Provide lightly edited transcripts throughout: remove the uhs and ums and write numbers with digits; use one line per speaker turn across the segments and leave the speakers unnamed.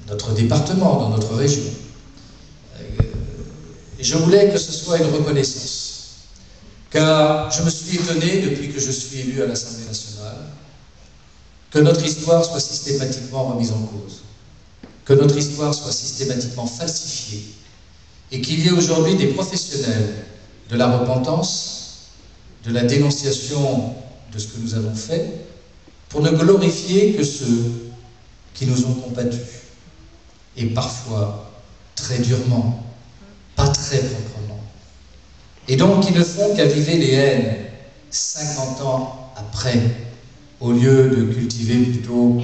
notre département, dans notre région. Et je voulais que ce soit une reconnaissance, car je me suis étonné, depuis que je suis élu à l'Assemblée nationale, que notre histoire soit systématiquement remise en cause, que notre histoire soit systématiquement falsifiée, et qu'il y ait aujourd'hui des professionnels de la repentance, de la dénonciation de ce que nous avons fait, pour ne glorifier que ceux qui nous ont combattus, et parfois très durement, pas très proprement, et donc qui ne font qu'aviver les haines 50 ans après, au lieu de cultiver plutôt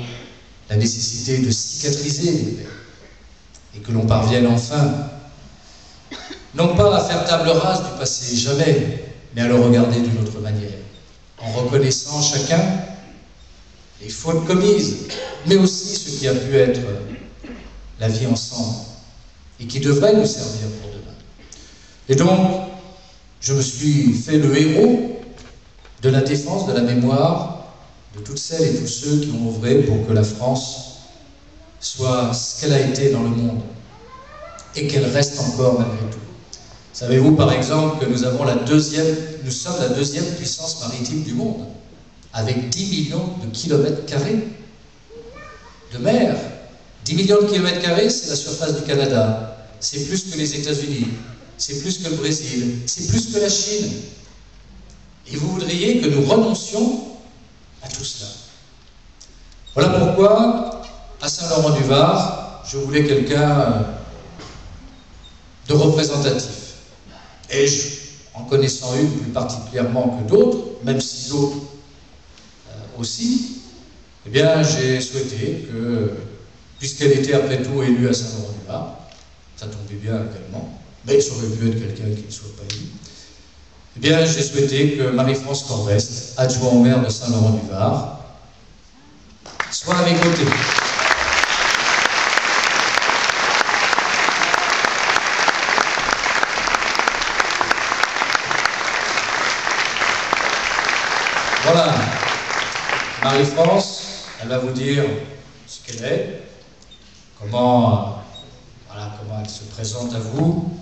la nécessité de cicatriser les plaies, et que l'on parvienne enfin, non pas à faire table rase du passé, jamais, mais à le regarder d'une autre manière, en reconnaissant chacun les fautes commises, mais aussi ce qui a pu être la vie ensemble, et qui devrait nous servir pour demain. Et donc, je me suis fait le héros de la défense de la mémoire de toutes celles et tous ceux qui ont œuvré pour que la France soit ce qu'elle a été dans le monde, et qu'elle reste encore malgré tout. Savez-vous par exemple que nous sommes la deuxième puissance maritime du monde, avec 10 millions de kilomètres carrés de mer. 10 millions de kilomètres carrés, c'est la surface du Canada, c'est plus que les États-Unis, c'est plus que le Brésil, c'est plus que la Chine. Et vous voudriez que nous renoncions à tout cela. Voilà pourquoi, à Saint-Laurent-du-Var, je voulais quelqu'un de représentatif. Et en connaissant une plus particulièrement que d'autres, même si d'autres aussi, eh bien j'ai souhaité que, puisqu'elle était après tout élue à Saint-Laurent-du-Var, ça tombait bien également, mais ça aurait pu être quelqu'un qui ne soit pas élu, eh bien j'ai souhaité que Marie-France Corveste, adjoint au maire de Saint-Laurent-du-Var, soit à mes côtés. Voilà, Marie-France, elle va vous dire ce qu'elle est, comment elle se présente à vous.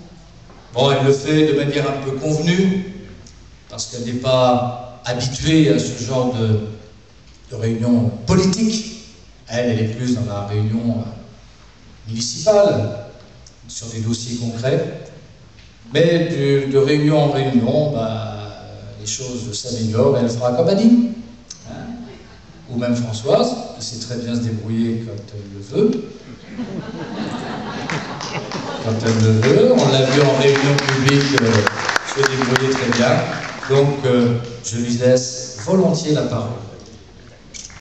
Bon, elle le fait de manière un peu convenue, parce qu'elle n'est pas habituée à ce genre de réunion politique. Elle est plus dans la réunion municipale, sur des dossiers concrets. Mais de réunion en réunion, les choses s'améliorent, elle fera comme Annie, hein, ou même Françoise, qui sait très bien se débrouiller quand elle le veut. Quand elle le veut, on l'a vu en réunion publique se débrouiller très bien. Donc, je lui laisse volontiers la parole.